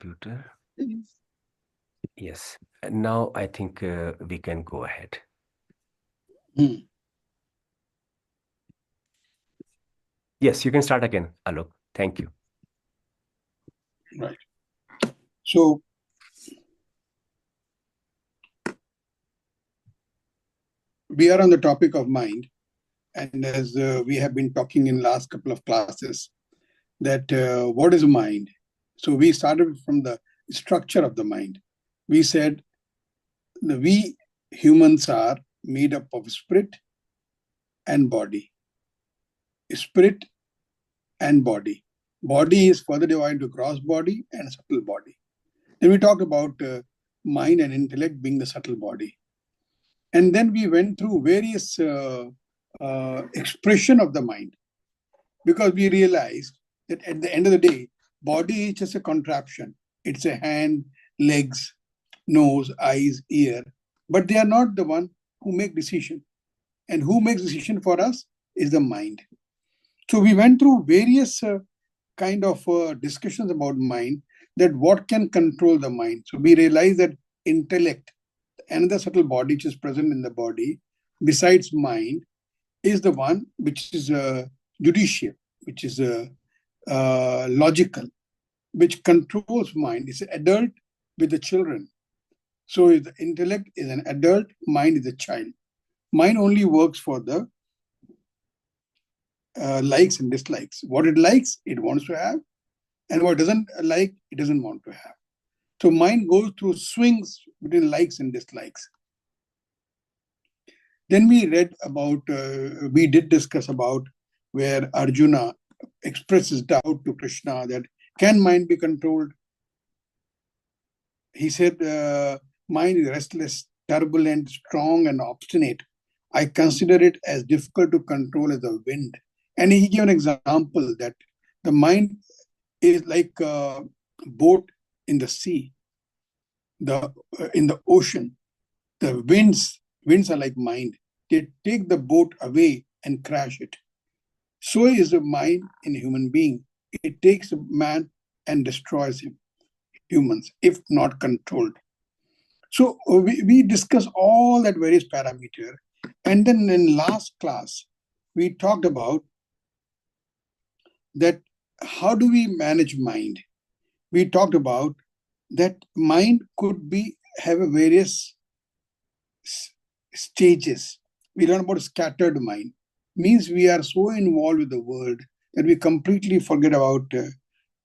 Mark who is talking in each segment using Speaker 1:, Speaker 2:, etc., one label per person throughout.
Speaker 1: computer.
Speaker 2: Mm.
Speaker 1: Yes. And now I think we can go ahead.
Speaker 3: Hmm.
Speaker 1: Yes, you can start again, Alok. Thank you.
Speaker 3: Right. So, we are on the topic of mind. And as we have been talking in last couple of classes, that what is mind? So we started from the structure of the mind. We said we humans are made up of spirit and body. Spirit and body. Body is further divided into gross body and subtle body. Then we talked about mind and intellect being the subtle body. And then we went through various expression of the mind, because we realized that at the end of the day, body is just a contraption. It's a hand, legs, nose, eyes, ear, but they are not the one who make decision. And who makes decision for us is the mind. So we went through various kind of discussions about mind, that what can control the mind. So we realized that intellect, another subtle body which is present in the body, besides mind, is the one which is judicial, which is logical, which controls mind. It's an adult with the children. So the intellect is an adult, mind is a child. Mind only works for the likes and dislikes. What it likes, it wants to have, and what it doesn't like, it doesn't want to have. So mind goes through swings between likes and dislikes. Then we read about, we did discuss about where Arjuna expresses doubt to Krishna that can mind be controlled? He said, mind is restless, turbulent, strong, and obstinate. I consider it as difficult to control as the wind. And he gave an example that the mind is like a boat in the sea, in the ocean. The winds are like mind. They take the boat away and crash it. So is the mind in a human being. It takes a man and destroys him, humans, if not controlled. So we discuss all that various parameter. And then in last class, we talked about that how do we manage mind? We talked about that mind could have a various stages. We learned about scattered mind. Means we are so involved with the world that we completely forget about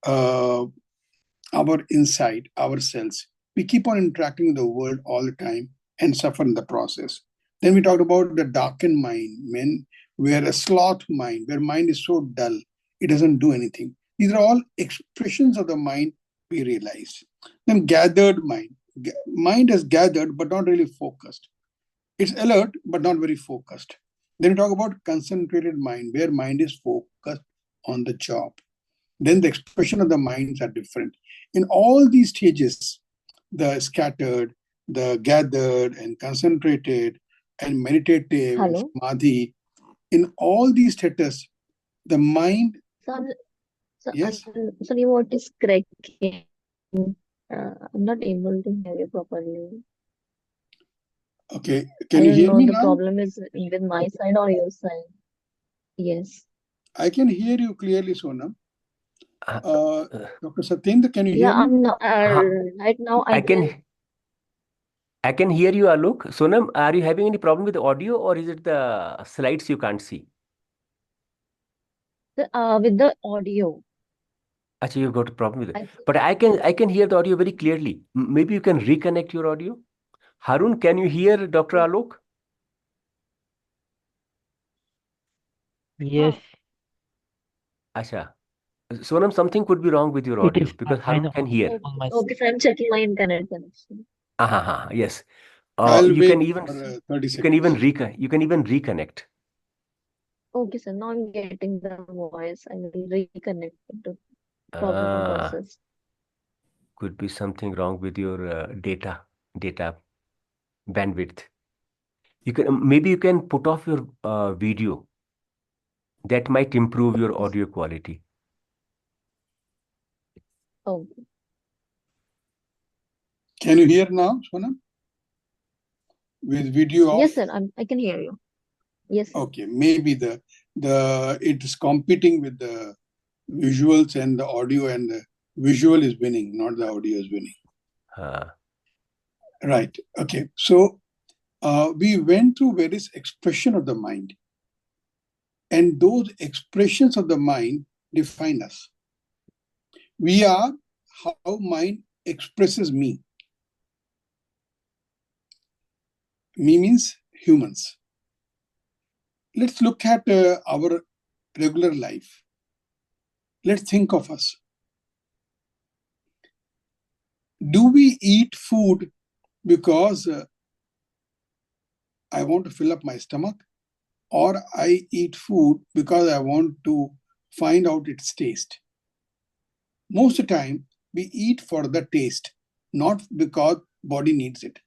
Speaker 3: our inside, ourselves. We keep on interacting with the world all the time and suffer in the process. Then we talked about the darkened mind, where a sloth mind, where mind is so dull, it doesn't do anything. These are all expressions of the mind we realize. Then gathered mind. Mind is gathered but not really focused. It's alert but not very focused. Then we talk about concentrated mind, where mind is focused on the job. Then the expression of the minds are different. In all these stages, the scattered, the gathered and concentrated and meditative and
Speaker 2: Hello.
Speaker 3: samadhi, in all these status, the mind, yes,
Speaker 2: Sorry, what is cracking? I'm not able to hear you properly.
Speaker 3: okay.
Speaker 2: I
Speaker 3: Can you
Speaker 2: don't
Speaker 3: hear
Speaker 2: know
Speaker 3: me
Speaker 2: the
Speaker 3: now?
Speaker 2: problem is with my side or your side. Yes.
Speaker 3: I can hear you clearly, Sonam.
Speaker 1: Uh, uh,
Speaker 3: Dr. Satyendra, can you
Speaker 2: Yeah,
Speaker 3: hear me?
Speaker 2: I'm not,
Speaker 1: uh,
Speaker 2: right now
Speaker 1: I
Speaker 2: I can.
Speaker 1: can hear you, Alok. Sonam, are you having any problem with the audio, or is it the slides you can't see?
Speaker 2: With the audio.
Speaker 1: Actually, you've got a problem with it.
Speaker 2: I think.
Speaker 1: But I can hear the audio very clearly. Maybe you can reconnect your audio. Harun, can you hear Dr. Alok?
Speaker 4: Yes,
Speaker 1: Acha. Sonam, something could be wrong with your
Speaker 4: it
Speaker 1: audio
Speaker 4: is
Speaker 1: because
Speaker 4: fine
Speaker 1: Harun can hear.
Speaker 4: on my
Speaker 2: Okay, so I'm checking my internet connection.
Speaker 1: Yes.
Speaker 3: I'll
Speaker 1: You
Speaker 3: wait
Speaker 1: can even
Speaker 3: for 30
Speaker 1: you can even
Speaker 3: seconds.
Speaker 1: reconnect.
Speaker 2: Okay, so now I'm getting the voice. I will reconnect the problem
Speaker 1: Ah,
Speaker 2: process.
Speaker 1: could be something wrong with your data bandwidth. Maybe you can put off your video. That might improve your audio quality.
Speaker 2: Okay.
Speaker 3: Can you hear now, Sonam? With video off?
Speaker 2: Yes, sir. I can hear you. Yes, sir.
Speaker 3: Okay, maybe the it is competing with the visuals and the audio, and the visual is winning, not the audio is winning. Right. Okay. So we went through various expression of the mind, and those expressions of the mind define us. We are how mind expresses me. Me means humans. Let's look at our regular life. Let's think of us. Do we eat food because I want to fill up my stomach, or I eat food because I want to find out its taste? Most of the time, we eat for the taste, not because body needs it.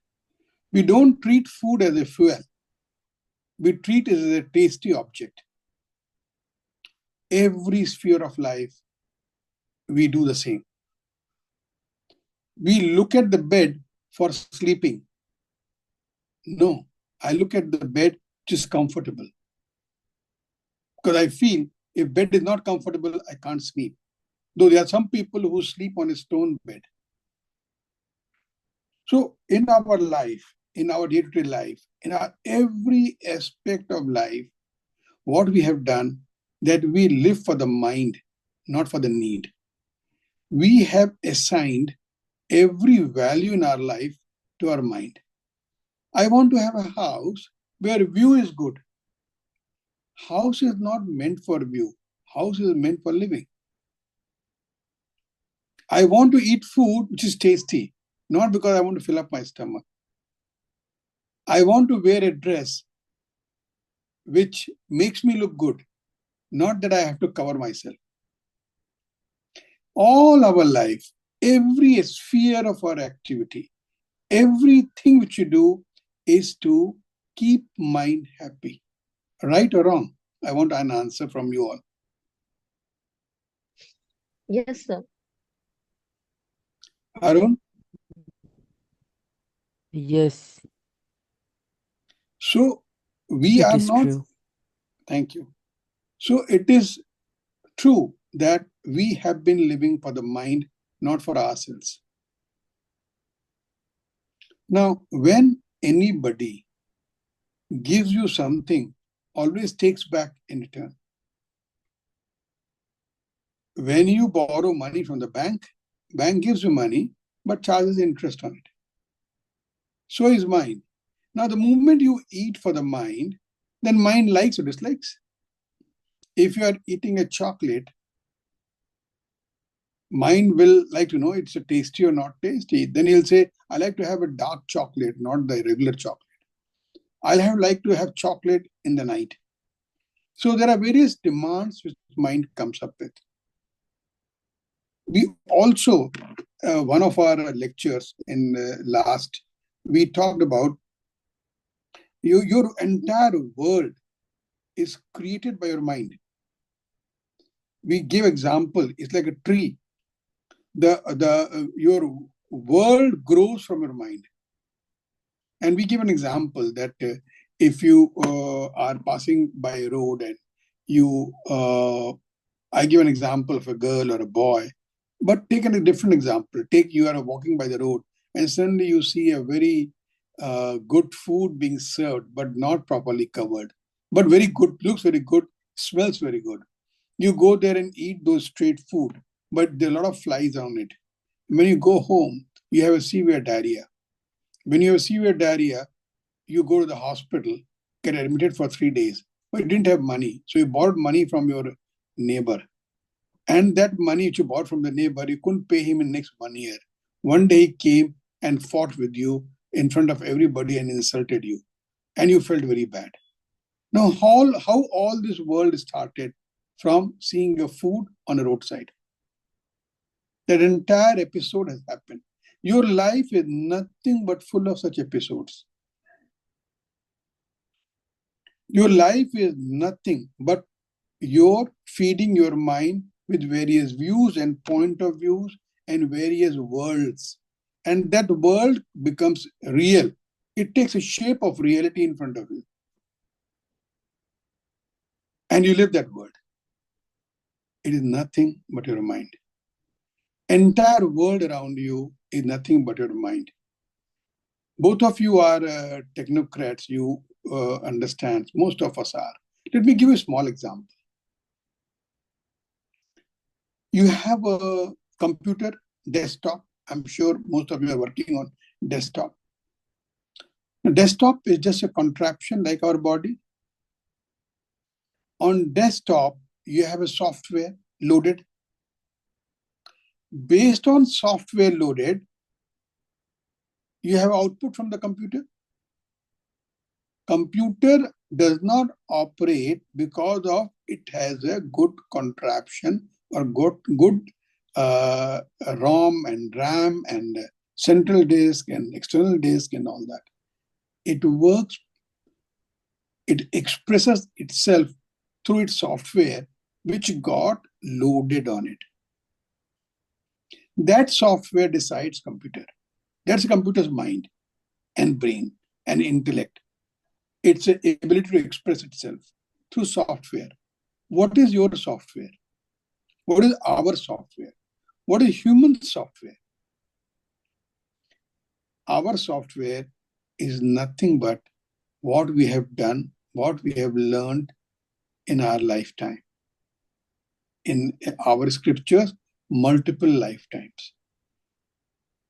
Speaker 3: We don't treat food as a fuel. We treat it as a tasty object. Every sphere of life, we do the same. We look at the bed for sleeping. No, I look at the bed which is comfortable. Because I feel if bed is not comfortable, I can't sleep. Though there are some people who sleep on a stone bed. So in our life, in our day-to-day life, in our every aspect of life, what we have done, that we live for the mind, not for the need. We have assigned every value in our life to our mind. I want to have a house where view is good. House is not meant for view. House is meant for living. I want to eat food which is tasty, not because I want to fill up my stomach. I want to wear a dress which makes me look good, not that I have to cover myself. All our life, every sphere of our activity, everything which you do is to keep mind happy. Right or wrong? I want an answer from you all.
Speaker 2: Yes, sir.
Speaker 3: Arun?
Speaker 4: Yes,
Speaker 3: So we
Speaker 4: it
Speaker 3: are
Speaker 4: is
Speaker 3: not,
Speaker 4: true.
Speaker 3: thank you. So it is true that we have been living for the mind, not for ourselves. Now, when anybody gives you something, always takes back in return. When you borrow money from the bank gives you money, but charges interest on it. So is mind. Now, the moment you eat for the mind, then mind likes or dislikes. If you are eating a chocolate, mind will like to know it's a tasty or not tasty. Then he'll say, I like to have a dark chocolate, not the regular chocolate. I'll like to have chocolate in the night. So there are various demands which mind comes up with. We also, one of our lectures in last, we talked about your entire world is created by your mind. We give example. It's like a tree. Your world grows from your mind. And we give an example that if you are passing by a road and I give an example of a girl or a boy, but take a different example. Take you are walking by the road and suddenly you see a very good food being served, but not properly covered, but very good, looks very good, smells very good. You go there and eat those straight food, but there are a lot of flies on it. When you go home, you have a severe diarrhea. When you have severe diarrhea, you go to the hospital, get admitted for 3 days, but you didn't have money. So you borrowed money from your neighbor. And that money which you bought from the neighbor, you couldn't pay him in next 1 year. One day he came and fought with you in front of everybody and insulted you. And you felt very bad. Now, how all this world started from seeing a food on a roadside. That entire episode has happened. Your life is nothing but full of such episodes. Your life is nothing but you're feeding your mind with various views and point of views and various worlds. and that world becomes real. It takes a shape of reality in front of you. And you live that world. It is nothing but your mind. Entire world around you is nothing but your mind. Both of you are technocrats. You understand. Most of us are. Let me give you a small example. You have a computer, desktop. I'm sure most of you are working on desktop. The desktop is just a contraption like our body. On desktop, you have a software loaded. Based on software loaded, you have output from the computer. Computer does not operate because of it has a good contraption or good ROM and RAM and central disk and external disk and all that. It works, it expresses itself through its software, which got loaded on it. That software decides computer. That's a computer's mind and brain and intellect. Its ability to express itself through software. What is your software? What is our software? What is human software? Our software is nothing but what we have done, what we have learned in our lifetime. In our scriptures, multiple lifetimes.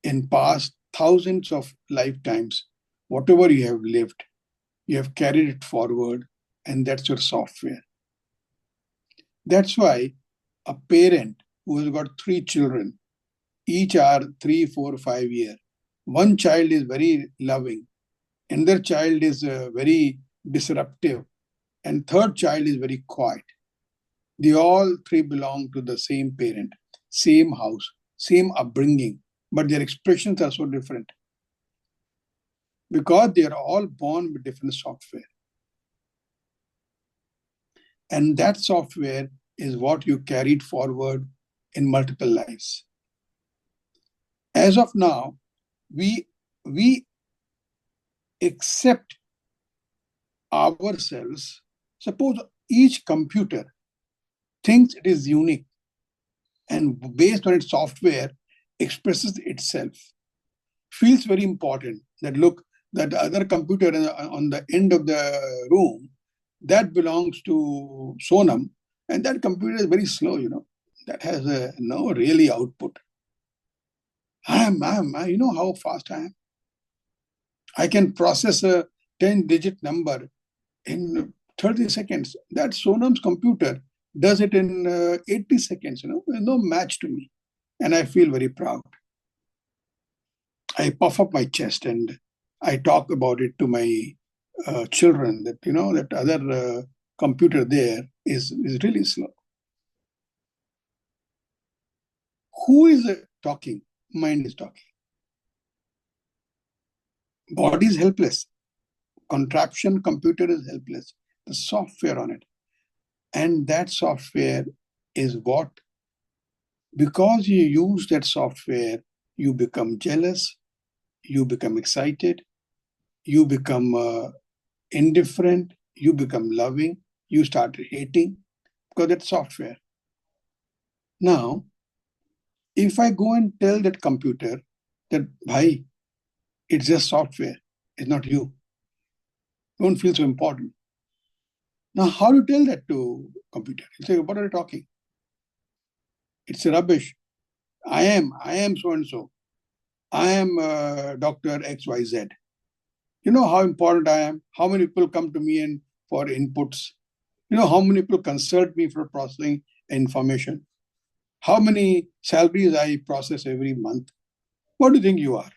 Speaker 3: In past thousands of lifetimes, whatever you have lived, you have carried it forward, and that's your software. That's why a parent who has got 3 children, each are 3, 4, 5 years. One child is very loving, another child is very disruptive, and third child is very quiet. They all 3 belong to the same parent, same house, same upbringing, but their expressions are so different because they are all born with different software. And that software is what you carried forward in multiple lives. As of now, we accept ourselves. Suppose each computer thinks it is unique and based on its software expresses itself. Feels very important that look, that other computer on the end of the room, that belongs to Sonam, and that computer is very slow, that has no really output. You know how fast I am? I can process a 10-digit number in 30 seconds. That Sonam's computer does it in 80 seconds, There's no match to me. And I feel very proud. I puff up my chest and I talk about it to my children that, that other computer there is really slow. Who is talking? Mind is talking. Body is helpless. Contraption computer is helpless. The software on it. And that software is what, because you use that software, you become jealous, you become excited, you become indifferent, you become loving, you start hating, because that's software. Now, if I go and tell that computer that, bhai, it's just software, it's not you. Don't feel so important. Now, how do you tell that to computer? You say, what are you talking? It's rubbish. I am so-and-so. I am Dr. XYZ. You know how important I am? How many people come to me and for inputs? You know how many people consult me for processing information? How many salaries I process every month? What do you think you are?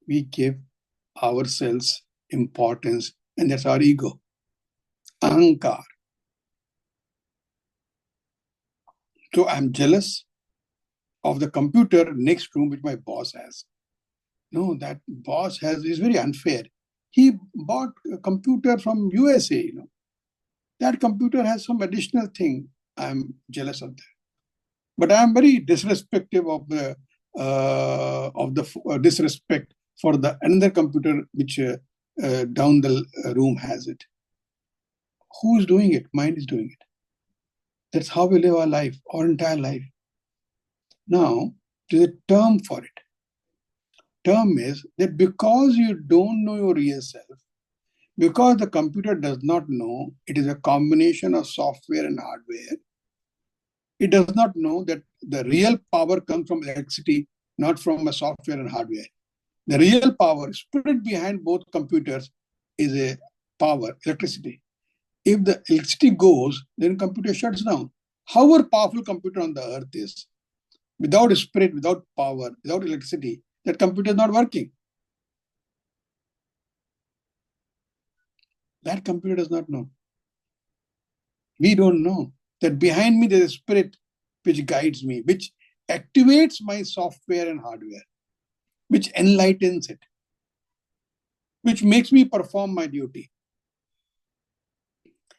Speaker 3: We give ourselves importance, and that's our ego. Ahankar. So I'm jealous of the computer next room which my boss has. No, that boss is very unfair. He bought a computer from USA, That computer has some additional thing. I'm jealous of that. But I'm very disrespectful of the of the disrespect for the another computer which down the room has it. Who is doing it? Mind is doing it. That's how we live our life, our entire life. Now, there's a term for it. Term is that because you don't know your real self, because the computer does not know, it is a combination of software and hardware. It does not know that the real power comes from electricity, not from a software and hardware. The real power, spirit behind both computers, is a power, electricity. If the electricity goes, then computer shuts down. However powerful computer on the earth is, without spirit, without power, without electricity, that computer is not working. That computer does not know. We don't know that behind me there is a spirit which guides me, which activates my software and hardware, which enlightens it, which makes me perform my duty.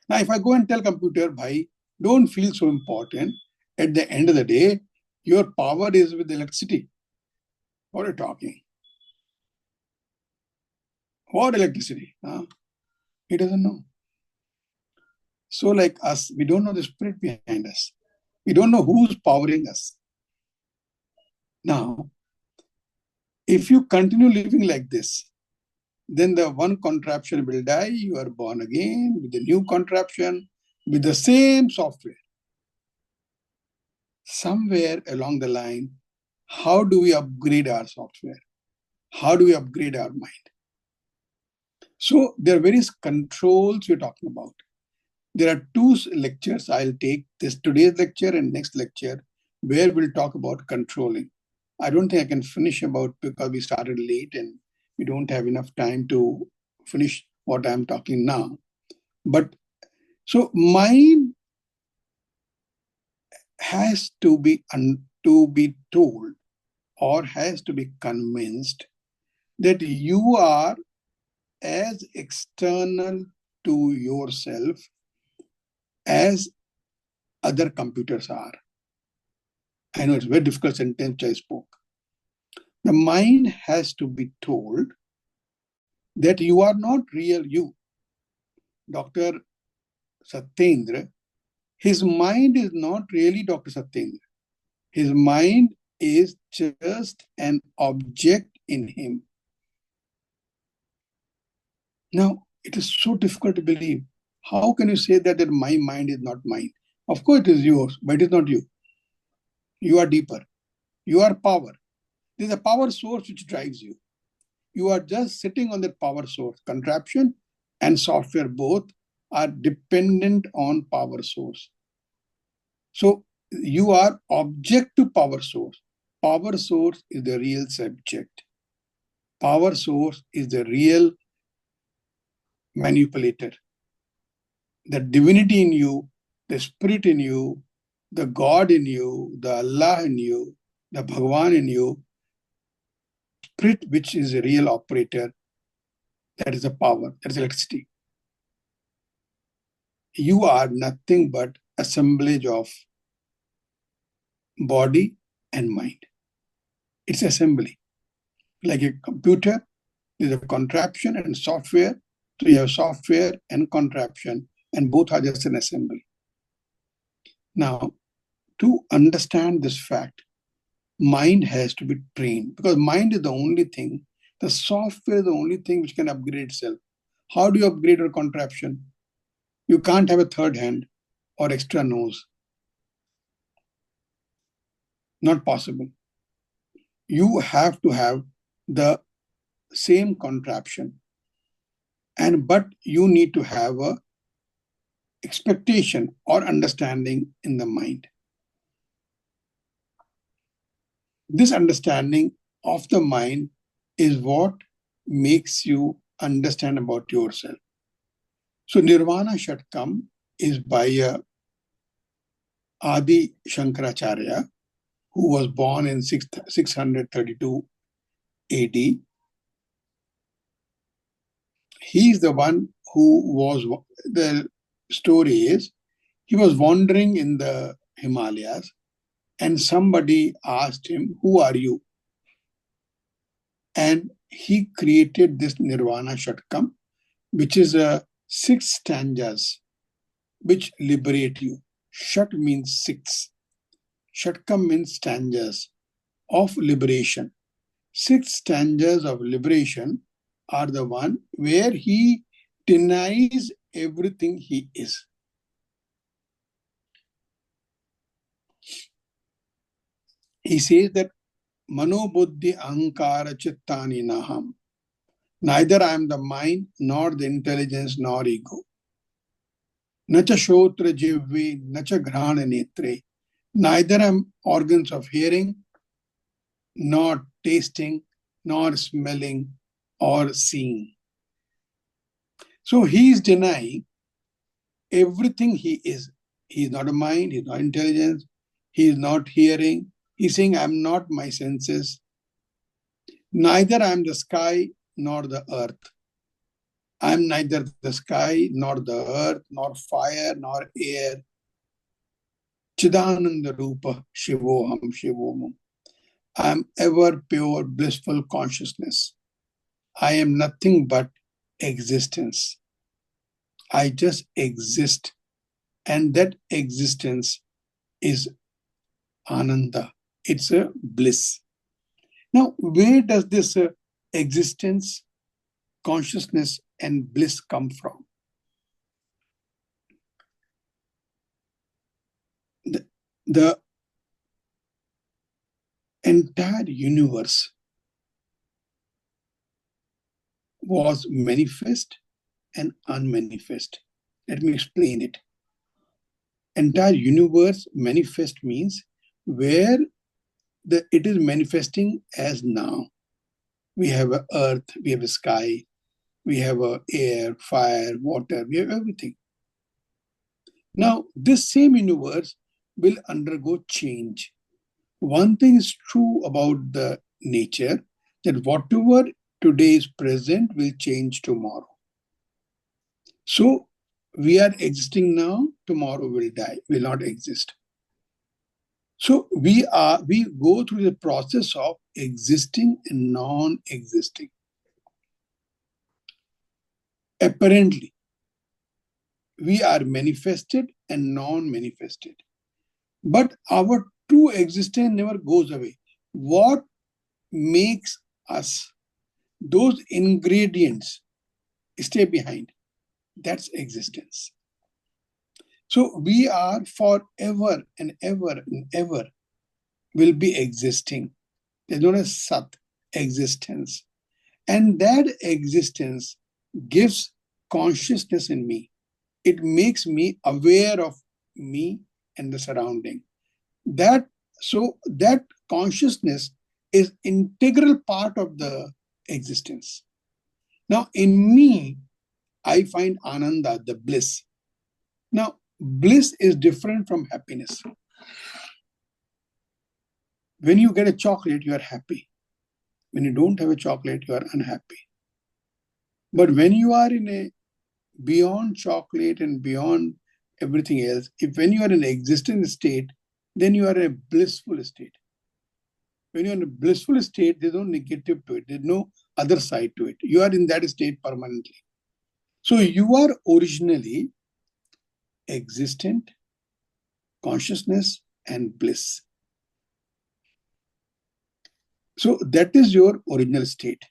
Speaker 3: Now, if I go and tell computer, bhai, don't feel so important, at the end of the day, your power is with electricity. What are you talking? What electricity? Huh? He doesn't know. So like us, we don't know the spirit behind us. We don't know who's powering us. Now, if you continue living like this, then the one contraption will die. You are born again with a new contraption, with the same software. Somewhere along the line, how do we upgrade our software? How do we upgrade our mind? So there are various controls we're talking about. There are two lectures I'll take, today's lecture and next lecture, where we'll talk about controlling. I don't think I can finish about because we started late and we don't have enough time to finish what I'm talking now. But so mind has to be told or has to be convinced that you are as external to yourself as other computers are. I know it's a very difficult sentence I spoke. The mind has to be told that you are not real you. Dr. Satyendra, his mind is not really Dr. Satyendra. His mind is just an object in him. Now, it is so difficult to believe. How can you say that my mind is not mine? Of course, it is yours, but it is not you. You are deeper. You are power. There is a power source which drives you. You are just sitting on that power source. Contraption and software both are dependent on power source. So you are object to power source. Power source is the real subject. Power source is the real manipulator. The divinity in you, the spirit in you, the God in you, the Allah in you, the Bhagwan in you, spirit which is a real operator, that is the power, that is electricity. You are nothing but assemblage of body and mind. It's assembly. Like a computer, there's a contraption and software. So you have software and contraption, and both are just an assembly. Now, to understand this fact, mind has to be trained, because mind is the only thing, the software is the only thing which can upgrade itself. How do you upgrade your contraption? You can't have a third hand or extra nose. Not possible. You have to have the same contraption, but you need to have a expectation or understanding in the mind. This understanding of the mind is what makes you understand about yourself. So Nirvana Shatakam is by Adi Shankaracharya, who was born in 632 AD. He is the one who was, the story is, he was wandering in the Himalayas and somebody asked him, who are you? And he created this Nirvana Shatakam, which is 6 stanzas which liberate you. Shat means 6. Shatakam means stanzas of liberation. 6 stanzas of liberation are the one where he denies everything he is. He says that Mano Buddhi Ahankara Chittani Naham. Neither I am the mind, nor the intelligence, nor ego. Nacha Shotra Jivve, Nacha Grana Netre. Neither am organs of hearing, nor tasting, nor smelling, or seeing. So he is denying everything he is. He is not a mind, he is not intelligence, he is not hearing. He's saying, I am not my senses. Neither I am the sky nor the earth. I am neither the sky nor the earth, nor fire, nor air. Chidananda Rupa Shivoham Shivomam. I am ever pure, blissful consciousness. I am nothing but existence. I just exist. And that existence is Ananda. It's a bliss. Now, where does this existence, consciousness, and bliss come from? The entire universe was manifest and unmanifest. Let me explain it. Entire universe manifest means where it is manifesting as now. We have a earth, we have a sky, we have a air, fire, water, we have everything. Now, this same universe will undergo change. One thing is true about the nature, that whatever today is present will change tomorrow. So we are existing now, tomorrow will die, will not exist. So we go through the process of existing and non-existing. Apparently, we are manifested and non-manifested. But our true existence never goes away. What makes us, those ingredients, stay behind? That's existence. So we are forever and ever and ever will be existing. There's known as Sat, existence. And that existence gives consciousness in me. It makes me aware of me and the surrounding. That consciousness is integral part of the existence. Now, in me, I find Ananda, the bliss. Now, bliss is different from happiness. When you get a chocolate, you are happy. When you don't have a chocolate, you are unhappy. But when you are in a beyond chocolate and beyond everything else, when you are in an existing state, then you are in a blissful state. When you're in a blissful state, there's no negative to it. There's no other side to it. You are in that state permanently. So you are originally existent, consciousness, and bliss. So that is your original state.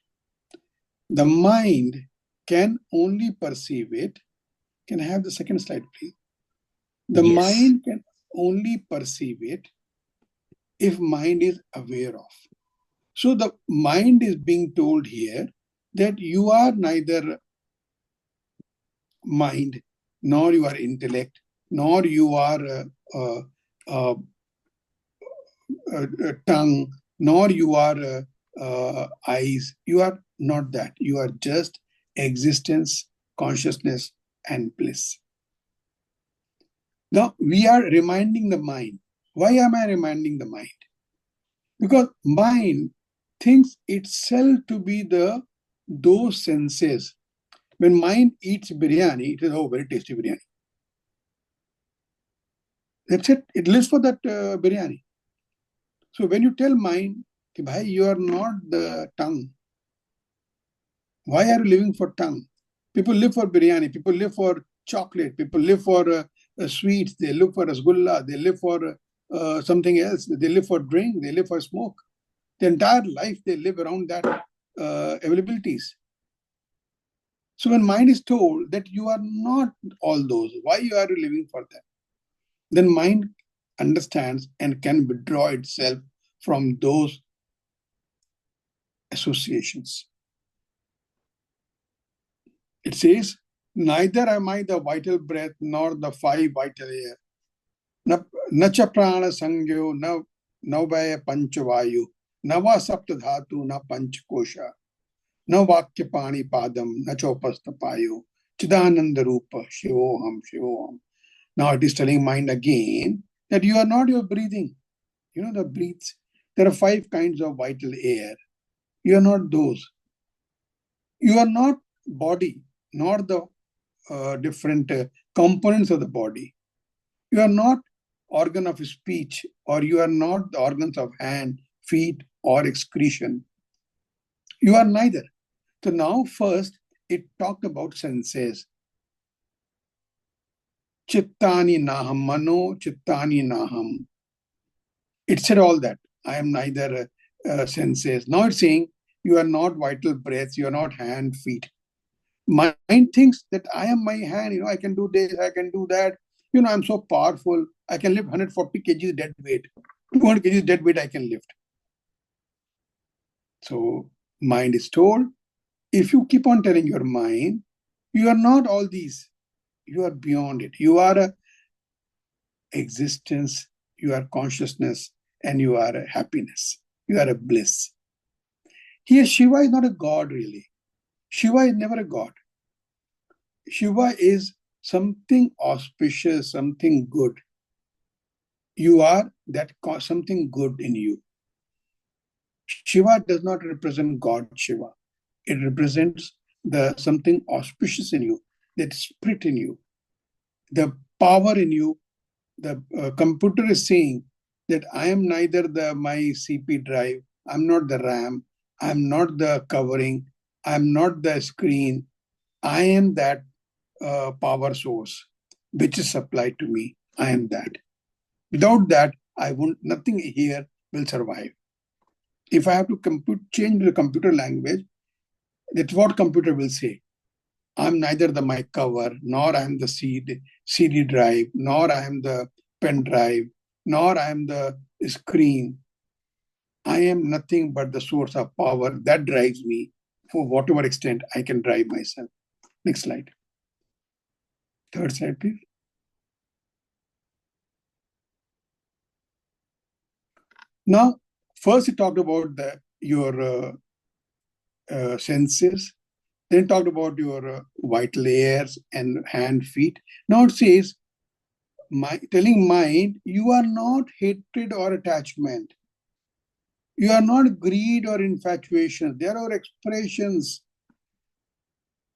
Speaker 3: The mind can only perceive it. Can I have the second slide, please? The
Speaker 1: Yes.
Speaker 3: mind can only perceive it if mind is aware of. So the mind is being told here that you are neither mind, nor you are intellect, nor you are tongue, nor you are eyes. You are not that. You are just existence, consciousness, and bliss. Now, we are reminding the mind. Why am I reminding the mind? Because mind thinks itself to be those senses. When mind eats biryani, it is, oh, very tasty biryani. That's it. It lives for that biryani. So when you tell mind, bhai, you are not the tongue, Why are you living for tongue? People live for biryani. People live for chocolate. People live for sweets. They live for rasgulla. They live for something else. They live for drink. They live for smoke. The entire life they live around that availabilities. So when mind is told that you are not all those, why you are living for that? Then mind understands and can withdraw itself from those associations. It says, neither am I the vital breath nor the five vital air. Na cha prana sangyo, na navaya panchavayu, nava sapta dhatu, na panchakosha, na vakya pani padam, na chopasta payo, chidananda rupa, shivoham, shivoham. Now it is telling mind again that you are not your breathing. You know the breaths. There are five kinds of vital air. You are not those. You are not body, nor the different components of the body. You are not organ of speech, or you are not the organs of hand, feet, or excretion. You are neither. So now first it talked about senses. Chittani naham, mano chittani naham. It said all that. I am neither senses. Now it's saying you are not vital breaths, you are not hand, feet. Mind thinks that I am my hand, I can do this, I can do that. I'm so powerful. I can lift 140 kgs dead weight. 200 kgs dead weight I can lift. So mind is told, if you keep on telling your mind, you are not all these. You are beyond it. You are a existence, you are consciousness, and you are a happiness. You are a bliss. Here, Shiva is not a god, really. Shiva is never a god. Shiva is something auspicious, something good. You are that something good in you. Shiva does not represent God Shiva. It represents the something auspicious in you, that spirit in you, the power in you. The computer is saying that I am neither my CP drive, I'm not the RAM, I'm not the covering, I'm not the screen. I am that power source which is supplied to me. I am that. Without that, nothing here will survive. If I have to change the computer language, that's what computer will say. I'm neither my cover, nor I am the CD drive, nor I am the pen drive, nor I am the screen. I am nothing but the source of power that drives me for whatever extent I can drive myself. Next slide. Third slide, please. Now, first it talked about your senses. Then it talked about your vital airs and hand, feet. Now it says, telling mind, you are not hatred or attachment. You are not greed or infatuation. There are expressions.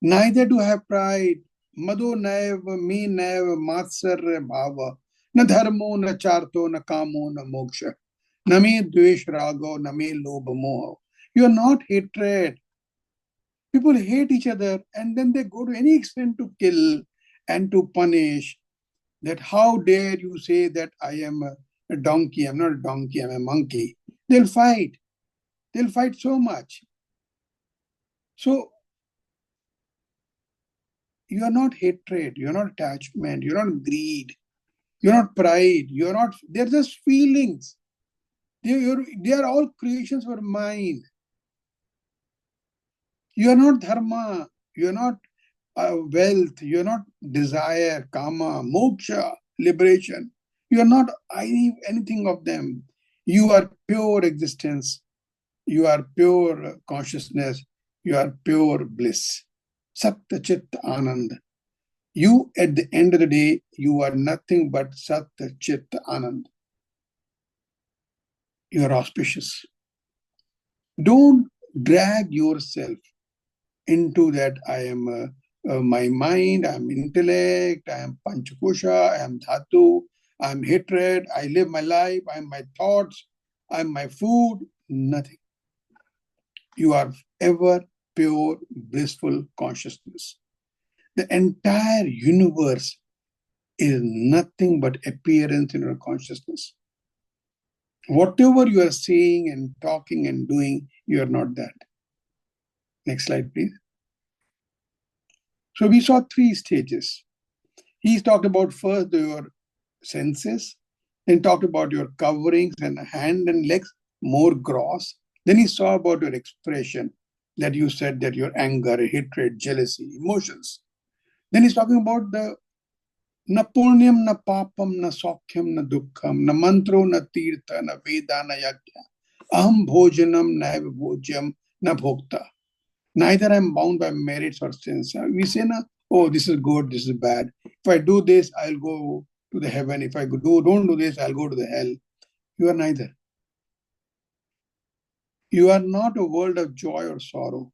Speaker 3: Neither do have pride. Madho naiv, me naiv, matsarya bhava. Na dharmo, na charto, na kamo, na moksha. Na me dvesh rago, na me lobha moha. You are not hatred. People hate each other and then they go to any extent to kill and to punish. That how dare you say that I am a donkey. I'm not a donkey, I'm a monkey. They'll fight. They'll fight so much. So you are not hatred, you're not attachment, you're not greed, you're not pride, they're just feelings. They are all creations for mind. You are not dharma, you're not wealth, you're not desire, kama, moksha, liberation. You are not anything of them. You are pure existence. You are pure consciousness. You are pure bliss. Satya Chit Anand. You, at the end of the day, you are nothing but Satya Chit Anand. You are auspicious. Don't drag yourself into that I am my mind, I am intellect, I am Panchakosha, I am Dhatu, I am hatred, I live my life, I am my thoughts, I am my food. Nothing. You are ever pure, blissful consciousness. The entire universe is nothing but appearance in your consciousness. Whatever you are saying and talking and doing, you are not that. Next slide, please. So we saw 3 stages. He's talked about first your senses, then talked about your coverings and hand and legs, more gross. Then he saw about your expression, that you said that your anger, hatred, jealousy, emotions. Then he's talking about the na punyam, na papam, na sokyam, na dukkham, na mantro, na tirtha, na veda, na yajna. Aham bhojanam, naiva bhojyam, na bhokta. Neither I'm bound by merits or sins. We say, na, oh, this is good, this is bad. If I do this, I'll go to the heaven. If I don't do this, I'll go to the hell. You are neither. You are not a world of joy or sorrow.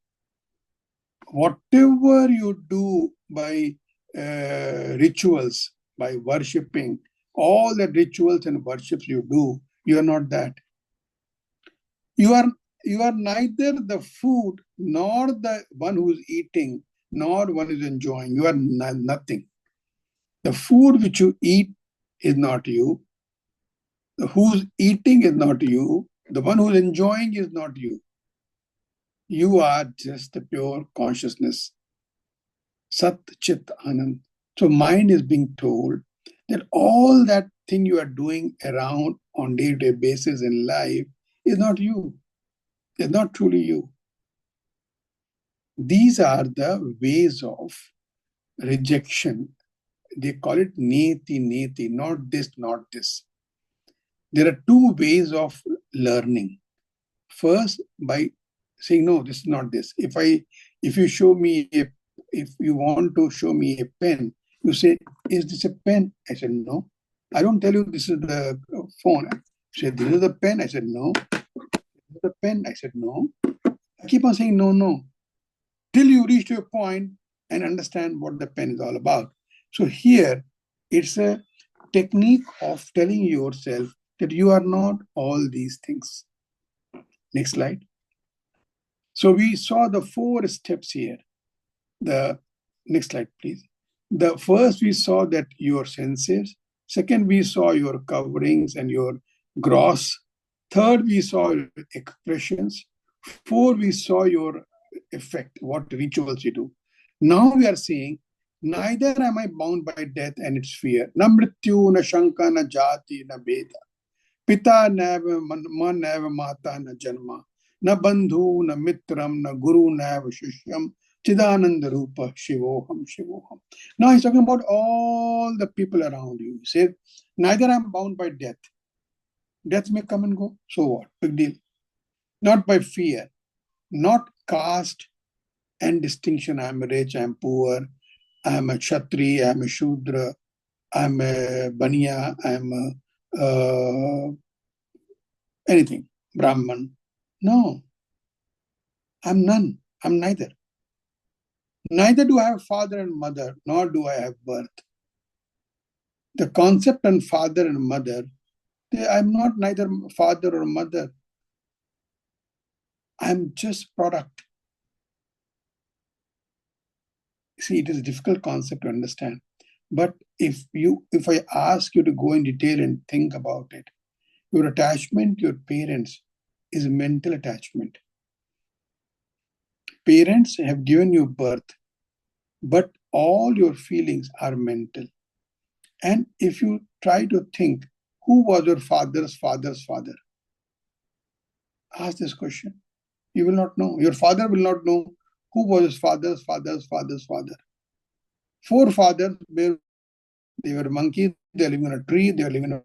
Speaker 3: Whatever you do by rituals, by worshipping, all the rituals and worships you do, you are not that. You are neither the food nor the one who is eating, nor one who is enjoying. You are nothing. The food which you eat is not you. The who's eating is not you. The one who is enjoying is not you. You are just the pure consciousness. Sat Chit Anand. So mind is being told that all that thing you are doing around on day-to-day basis in life is not you. It's not truly you. These are the ways of rejection. They call it neti, neti, not this, not this. There are 2 ways of learning. First, by saying, no, this is not this. If you want to show me a pen, you say, is this a pen? I said, no. I don't tell you this is the phone. I said, this is the pen. I said, no. This is the pen. I said, no. I keep on saying, no, no, till you reach to a point and understand what the pen is all about. So here, it's a technique of telling yourself that you are not all these things. Next slide. So we saw the 4 steps here. The next slide, please. The first we saw that your senses. Second, we saw your coverings and your gross. Third, we saw your expressions. 4, we saw your effect, what rituals you do. Now we are saying, neither am I bound by death and its fear. Na mrityu, na shanka, na jati, na beda. Pita naiva man naiva mata na janma. Na bandhu, na mitram, na guru naiva shishyam. Chidananda Rupa Shivoham Shivoham. Now he's talking about all the people around you. He said, neither I'm bound by death. Death may come and go. So what? Big deal. Not by fear. Not caste and distinction. I'm rich, I'm poor, I'm a Kshatri, I'm a Shudra, I'm a Baniya, I'm anything, Brahman. No. I'm none. I'm neither. Neither do I have father and mother, nor do I have birth. The concept and father and mother, I'm not neither father or mother. I'm just product. See, it is a difficult concept to understand. But if I ask you to go in detail and think about it, your attachment to your parents is a mental attachment. Parents have given you birth, but all your feelings are mental. And if you try to think, who was your father's father's father? Ask this question. You will not know. Your father will not know who was his father's father's father's father. 4 fathers, they were monkeys, they were living on a tree, they were living on.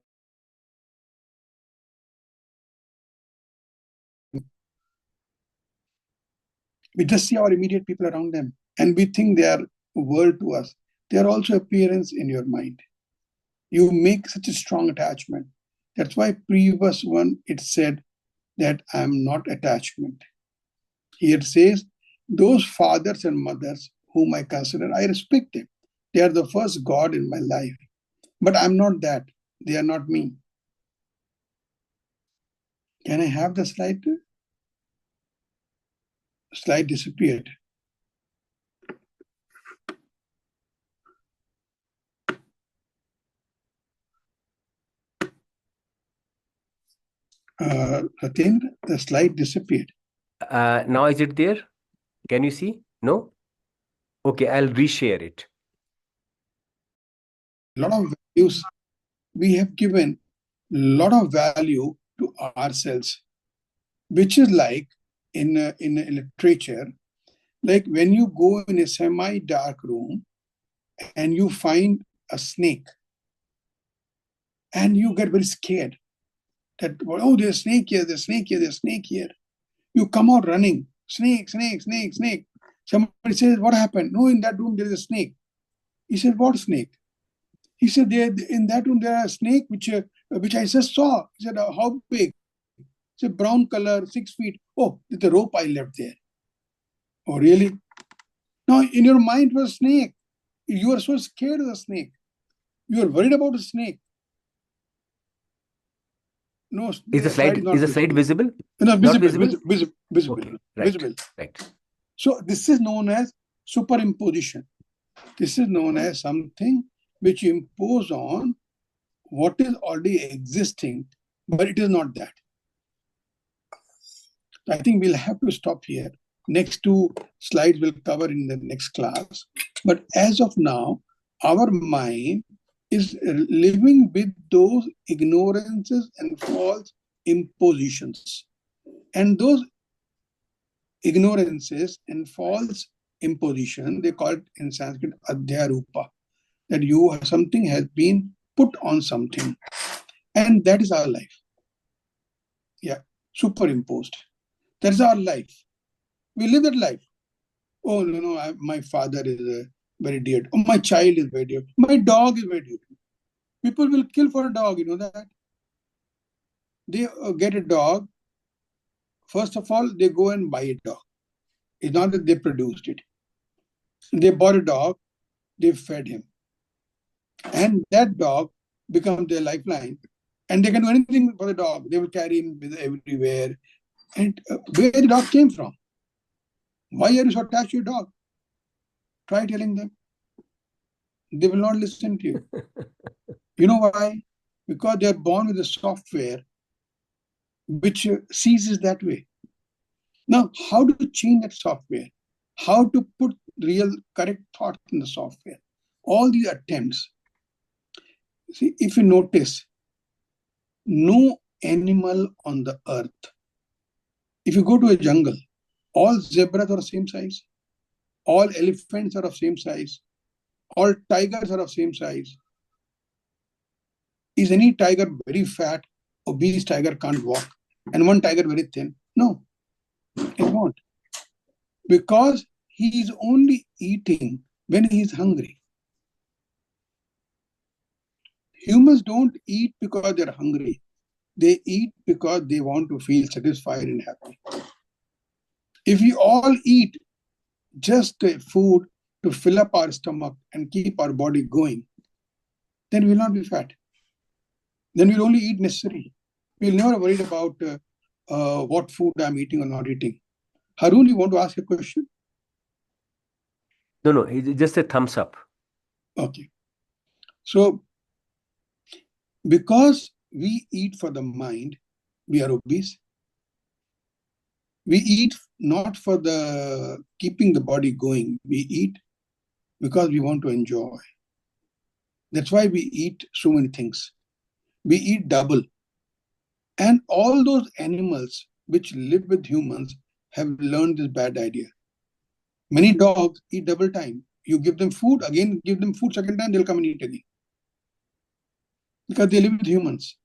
Speaker 3: We just see our immediate people around them and we think they are world to us. They are also appearance in your mind. You make such a strong attachment. That's why previous one, it said that I am not attachment. Here it says, those fathers and mothers whom I consider, I respect them. They are the first God in my life. But I'm not that. They are not me. Can I have the slide? slide disappeared. Satendra, the slide disappeared.
Speaker 1: Now is it there? Can you see? No? Okay, I'll reshare it.
Speaker 3: A lot of values. We have given a lot of value to ourselves, which is like in literature, like when you go in a semi-dark room and you find a snake and you get very scared that, oh, there's a snake here, there's a snake here, there's a snake here. You come out running, snake, snake, snake, snake. Somebody says, what happened? No, in that room there is a snake. He said, what snake? He said, in that room there is a snake which I just saw. He said, how big? He said, brown color, 6 feet. Oh, the rope I left there. Oh, really? Now, in your mind was a snake. You are so scared of the snake. You are worried about the snake. No,
Speaker 1: Is the slide visible?
Speaker 3: No,
Speaker 1: Not
Speaker 3: visible.
Speaker 1: Okay, right,
Speaker 3: Visible.
Speaker 1: right.
Speaker 3: So this is known as superimposition. This is known as something which you impose on what is already existing, but it is not that. I think we'll have to stop here. Next 2 slides will cover in the next class. But as of now, our mind is living with those ignorances and false impositions. And those ignorances and false imposition, they call it in Sanskrit adhyarupa, that something has been put on something. And that is our life. Yeah, superimposed. That is our life. We live that life. Oh, no, my father is very dear. Oh, my child is very dear. My dog is very dear. People will kill for a dog, you know that? They get a dog. First of all, they go and buy a dog. It's not that they produced it. They bought a dog, they fed him. And that dog becomes their lifeline. And they can do anything for the dog. They will carry him everywhere. And where the dog came from? Why are you so attached to your dog? Try telling them. They will not listen to you. You know why? Because they are born with a software which sees that way. Now, how to change that software? How to put real correct thought in the software? All these attempts. See, if you notice, no animal on the earth, if you go to a jungle, all zebras are of same size, all elephants are of same size, all tigers are of same size. Is any tiger very fat? Obese tiger can't walk. And one tiger very thin? No, it won't. Because he is only eating when he is hungry. Humans don't eat because they're hungry. They eat because they want to feel satisfied and happy. If we all eat just food to fill up our stomach and keep our body going, then we'll not be fat. Then we'll only eat necessary. We'll never worry about what food I'm eating or not eating. Harun, you want to ask a question?
Speaker 1: No, it's just a thumbs up.
Speaker 3: Okay. So, because we eat for the mind, we are obese. We eat not for the keeping the body going. We eat because we want to enjoy. That's why we eat so many things. We eat double. And all those animals which live with humans have learned this bad idea. Many dogs eat double time. You give them food, again give them food, second time they'll come and eat again. Because they live with humans.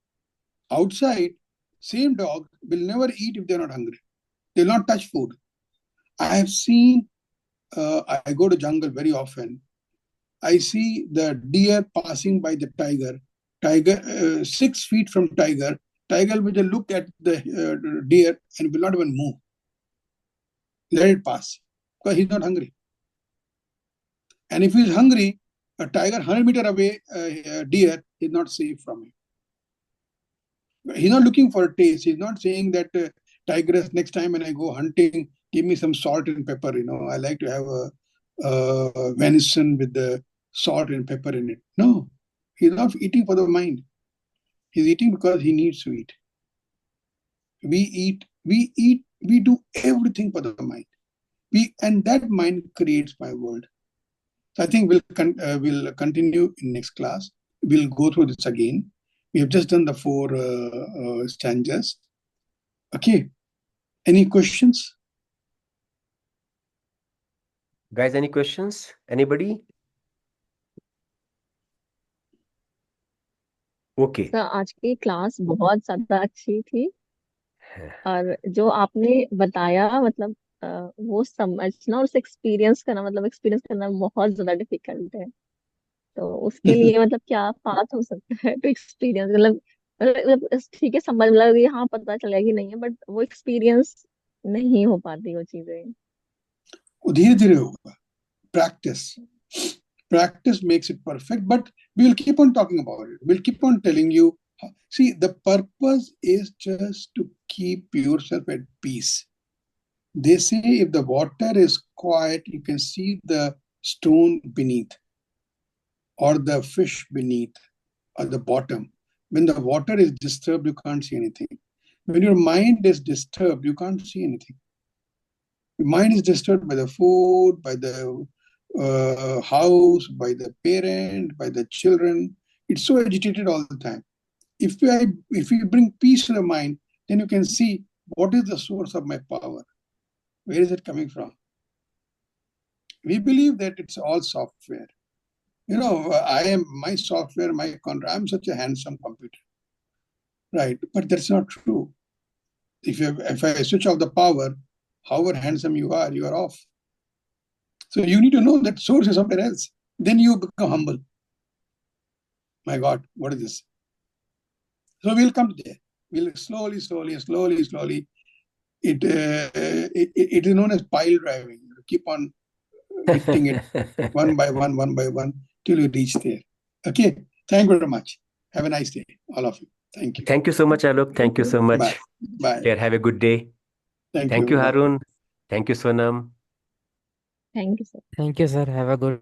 Speaker 3: Outside, same dog will never eat if they're not hungry. They'll not touch food. I have seen, I go to jungle very often. I see the deer passing by the tiger. 6 feet from tiger will just look at the deer and will not even move. Let it pass, because he's not hungry. And if he's hungry, a tiger 100 meters away, deer is not safe from him. He's not looking for a taste. He's not saying that tigress, next time when I go hunting, give me some salt and pepper. I like to have a venison with the salt and pepper in it. No, he's not eating for the mind. He's eating because he needs to eat. We do everything for the mind. And that mind creates my world. So I think we'll continue in next class. We'll go through this again. We have just done the 4 stanzas. Okay. Any questions?
Speaker 1: Guys, any questions? Anybody? Okay.
Speaker 2: Sir आज की class बहुत ज्यादा अच्छी थी और जो आपने बताया मतलब वो समझना और उसे एक्सपीरियंस करना मतलब एक्सपीरियंस करना बहुत ज्यादा डिफिकल्ट है तो उसके लिए मतलब क्या पाथ हो सकता है टू एक्सपीरियंस मतलब ठीक है समझ मतलब ये हाँ पता चलेगा कि नहीं है बट वो एक्सपीरियंस नहीं हो पाती वो चीजें
Speaker 3: धीरे धीरे होगा. Practice makes it perfect, but we will keep on talking about it. We'll keep on telling you. See, the purpose is just to keep yourself at peace. They say if the water is quiet, you can see the stone beneath or the fish beneath or the bottom. When the water is disturbed, you can't see anything. When your mind is disturbed, you can't see anything. Your mind is disturbed by the food, by the house, by the parent, by the children. It's so agitated all the time. If we bring peace to the mind, then you can see what is the source of my power. Where is it coming from? We believe that it's all software. I am my software, I'm such a handsome computer. Right, but that's not true. If I switch off the power, however handsome you are off. So you need to know that source is somewhere else. Then you become humble. My God, what is this? So we'll come to there. We'll slowly. It is known as pile driving. Keep on lifting it one by one till you reach there. Okay. Thank you very much. Have a nice day, all of you. Thank you.
Speaker 1: Thank you so much, Alok. Thank you so much.
Speaker 3: Bye.
Speaker 1: Here, have a good day.
Speaker 3: Thank
Speaker 1: Thank
Speaker 3: you.
Speaker 1: you, Harun. Thank you, Sonam.
Speaker 2: Thank you sir
Speaker 4: Thank you, sir. Have a good